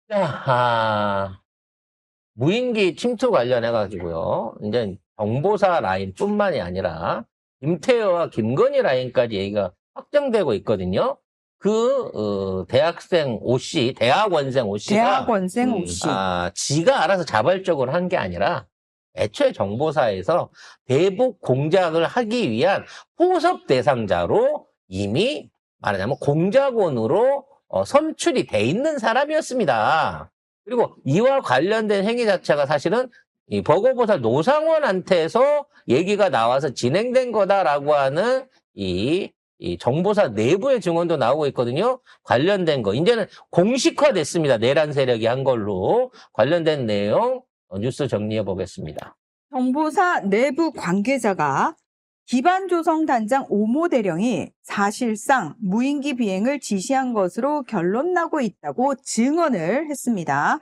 자, 무인기 침투 관련해가지고요. 이제 정보사 라인뿐만이 아니라 김태효와 김건희 라인까지 얘기가 확정되고 있거든요. 대학생 O 씨, 대학원생 O 씨가 대학원생 O 씨. 지가 알아서 자발적으로 한 게 아니라 애초에 정보사에서 대북 공작을 하기 위한 포섭 대상자로 이미 말하자면 공작원으로 선출이 돼 있는 사람이었습니다. 그리고 이와 관련된 행위 자체가 사실은 이 버거보살 노상원한테서 얘기가 나와서 진행된 거다라고 하는 이 정보사 내부의 증언도 나오고 있거든요. 관련된 거. 이제는 공식화됐습니다. 내란 세력이 한 걸로. 관련된 내용 뉴스 정리해 보겠습니다. 정보사 내부 관계자가 기반조성단장 오모 대령이 사실상 무인기 비행을 지시한 것으로 결론나고 있다고 증언을 했습니다.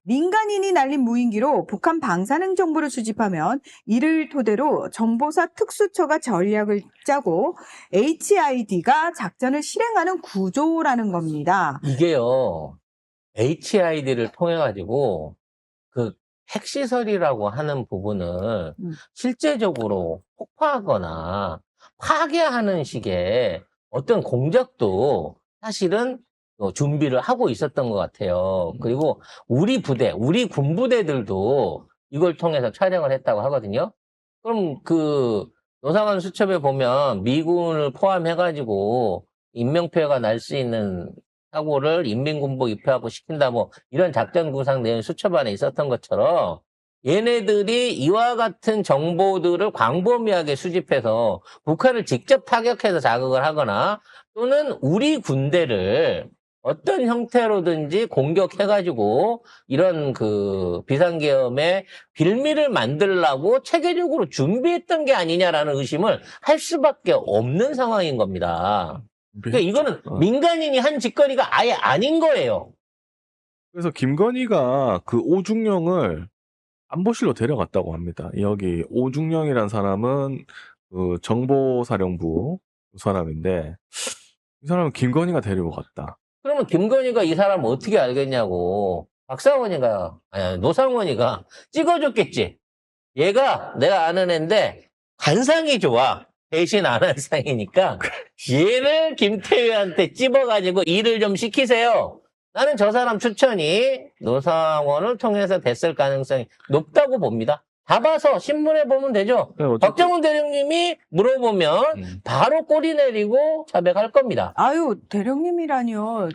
민간인이 날린 무인기로 북한 방사능 정보를 수집하면 이를 토대로 정보사 특수처가 전략을 짜고 HID가 작전을 실행하는 구조라는 겁니다. 이게요, HID를 통해가지고 그 핵시설이라고 하는 부분을 실제적으로 폭파하거나 파괴하는 식의 어떤 공작도 사실은 준비를 하고 있었던 것 같아요. 그리고 우리 부대, 우리 군부대들도 이걸 통해서 촬영을 했다고 하거든요. 그럼 노상원 수첩에 보면 미군을 포함해가지고 인명피해가 날 수 있는 사고를 인민군복 입회하고 시킨다 뭐 이런 작전 구상 내용 수첩 안에 있었던 것처럼 얘네들이 이와 같은 정보들을 광범위하게 수집해서 북한을 직접 타격해서 자극을 하거나 또는 우리 군대를 어떤 형태로든지 공격해가지고 이런 비상계엄의 빌미를 만들려고 체계적으로 준비했던 게 아니냐라는 의심을 할 수밖에 없는 상황인 겁니다. 그러니까 이거는 민간인이 한 짓거리가 아예 아닌 거예요. 그래서 김건희가 그 오중령을 안보실로 데려갔다고 합니다. 여기 오중령이란 사람은 그 정보사령부 사람인데 이 사람은 김건희가 데리고 갔다. 그러면 김건희가 이 사람을 어떻게 알겠냐고. 노상원이가 찍어줬겠지. 얘가 내가 아는 애인데 관상이 좋아. 대신 아는 상이니까 얘를 김태효한테 찝어가지고 일을 좀 시키세요. 나는 저 사람 추천이 노상원을 통해서 됐을 가능성이 높다고 봅니다. 다 봐서 신문에 보면 되죠. 네, 박정훈 대령님이 물어보면 바로 꼬리 내리고 자백할 겁니다. 아유, 대령님이라뇨.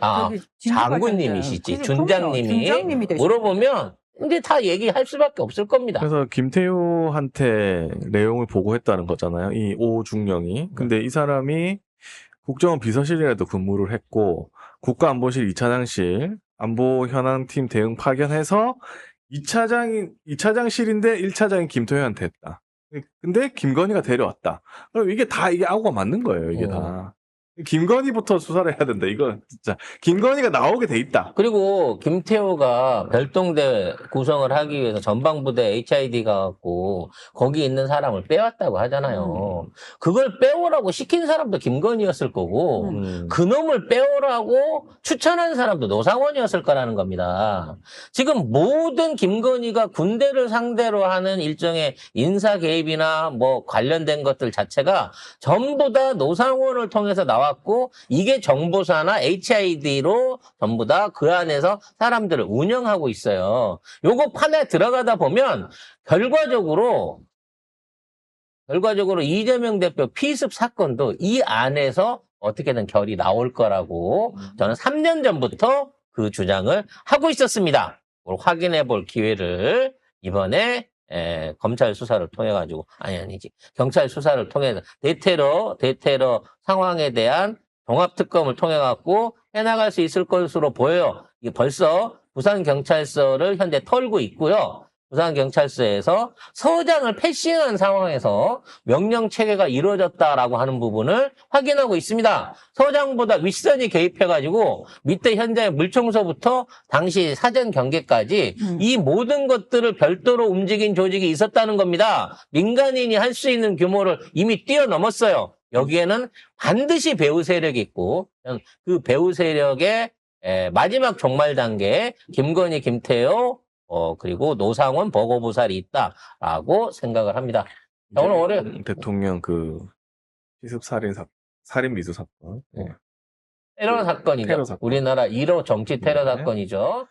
장군님이시지. 준장님이 물어보면 이제 다 얘기할 수밖에 없을 겁니다. 그래서 김태효한테 내용을 보고했다는 거잖아요. 이 오중령이. 근데 이 사람이 국정원 비서실에도 근무를 했고 국가안보실 2차장실 안보 현안팀 대응 파견해서 2차장실인데 1차장이 김태효한테 했다. 근데 김건희가 데려왔다. 그럼 이게 아우가 맞는 거예요. 이게 다. 김건희부터 수사를 해야 된다. 이거 진짜 김건희가 나오게 돼 있다. 그리고 김태호가 별동대 구성을 하기 위해서 전방부대 HID가 갖고 거기 있는 사람을 빼왔다고 하잖아요. 그걸 빼오라고 시킨 사람도 김건희였을 거고 그놈을 빼오라고 추천한 사람도 노상원이었을 거라는 겁니다. 지금 모든 김건희가 군대를 상대로 하는 일종의 인사 개입이나 뭐 관련된 것들 자체가 전부 다 노상원을 통해서 나왔고 이게 정보사나 HID로 전부 다 그 안에서 사람들을 운영하고 있어요. 요거 판에 들어가다 보면 결과적으로 이재명 대표 피습 사건도 이 안에서 어떻게든 결이 나올 거라고 저는 3년 전부터 그 주장을 하고 있었습니다. 그걸 확인해 볼 기회를 이번에 검찰 수사를 통해 가지고 경찰 수사를 통해서 대테러 상황에 대한 종합특검을 통해 갖고 해나갈 수 있을 것으로 보여요. 이게 벌써 부산경찰서를 현재 털고 있고요. 부산경찰서에서 서장을 패싱한 상황에서 명령체계가 이루어졌다라고 하는 부분을 확인하고 있습니다. 서장보다 윗선이 개입해가지고 밑에 현장의 물청소부터 당시 사전 경계까지 이 모든 것들을 별도로 움직인 조직이 있었다는 겁니다. 민간인이 할 수 있는 규모를 이미 뛰어넘었어요. 여기에는 반드시 배후 세력이 있고 그 배후 세력의 마지막 종말 단계 김건희, 김태호, 그리고 노상원 버거부살이 있다라고 생각을 합니다. 자, 오늘 월요일 대통령 그 시습 살인 미수 사건. 네. 테러 사건이죠. 테러 사건. 우리나라 1호 정치 테러 네. 사건이죠.